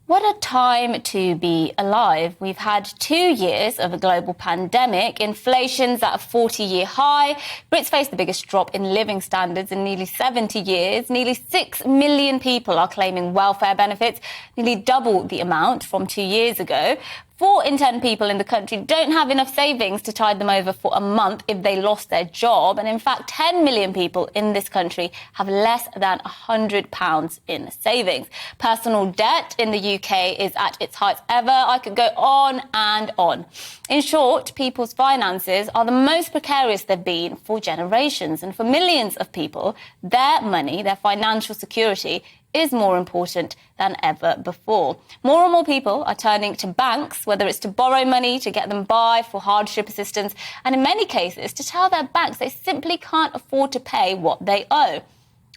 What a time to be alive. We've had 2 years of a global pandemic. Inflation's at a 40-year high. Brits face the biggest drop in living standards in nearly 70 years. Nearly 6 million people are claiming welfare benefits, nearly double the amount from 2 years ago. 4 in 10 people in the country don't have enough savings to tide them over for a month if they lost their job. And in fact, 10 million people in this country have less than £100 in savings. Personal debt in the UK is at its heights ever. I could go on and on. In short, people's finances are the most precarious they've been for generations. And for millions of people, their money, their financial security, is more important than ever before. More and more people are turning to banks, whether it's to borrow money, to get them by, for hardship assistance, and in many cases to tell their banks they simply can't afford to pay what they owe.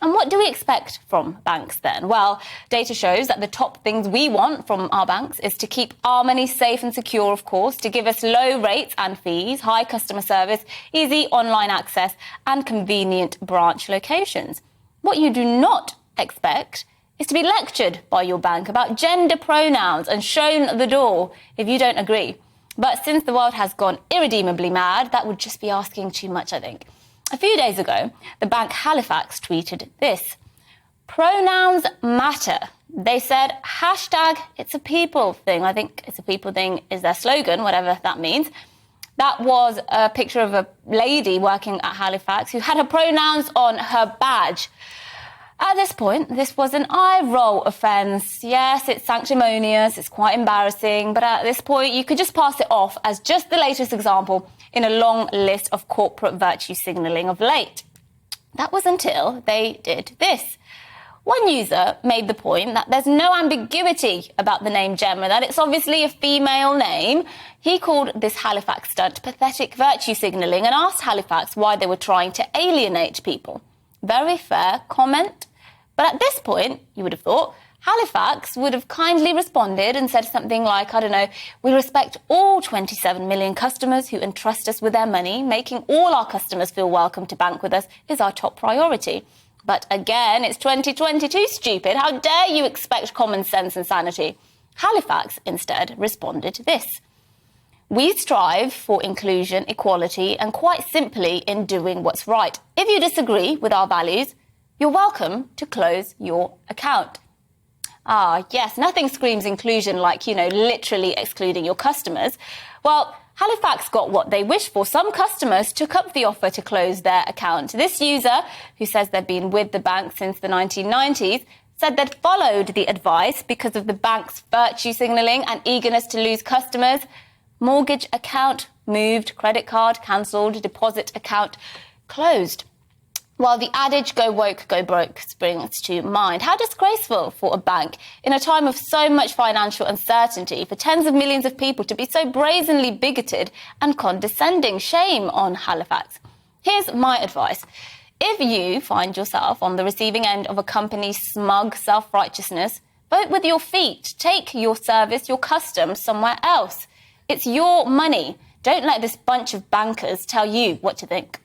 And what do we expect from banks then? Well, data shows that the top things we want from our banks is to keep our money safe and secure, of course, to give us low rates and fees, high customer service, easy online access, and convenient branch locations. What you do not expect is to be lectured by your bank about gender pronouns and shown the door if you don't agree. But since the world has gone irredeemably mad, that would just be asking too much, I think. A few days ago, the bank Halifax tweeted this: "Pronouns matter." They said, hashtag it's a people thing. I think it's a people thing is their slogan, whatever that means. That was a picture of a lady working at Halifax who had her pronouns on her badge. At this point, this was an eye-roll offence. Yes, it's sanctimonious, it's quite embarrassing, but at this point, you could just pass it off as just the latest example in a long list of corporate virtue signalling of late. That was until they did this. One user made the point that there's no ambiguity about the name Gemma, that it's obviously a female name. He called this Halifax stunt pathetic virtue signalling and asked Halifax why they were trying to alienate people. Very fair comment. But at this point, you would have thought, Halifax would have kindly responded and said something like, I don't know, we respect all 27 million customers who entrust us with their money. Making all our customers feel welcome to bank with us is our top priority. But again, it's 2022, stupid. How dare you expect common sense and sanity? Halifax instead responded to this: "We strive for inclusion, equality, and quite simply in doing what's right. If you disagree with our values, you're welcome to close your account." Ah, yes, nothing screams inclusion like, literally excluding your customers. Well, Halifax got what they wished for. Some customers took up the offer to close their account. This user, who says they've been with the bank since the 1990s, said they'd followed the advice because of the bank's virtue signalling and eagerness to lose customers. Mortgage account moved, credit card cancelled, deposit account closed. Well, the adage, go woke, go broke, springs to mind. How disgraceful for a bank in a time of so much financial uncertainty for tens of millions of people to be so brazenly bigoted and condescending. Shame on Halifax. Here's my advice. If you find yourself on the receiving end of a company's smug self-righteousness, vote with your feet. Take your service, your custom somewhere else. It's your money. Don't let this bunch of bankers tell you what to think.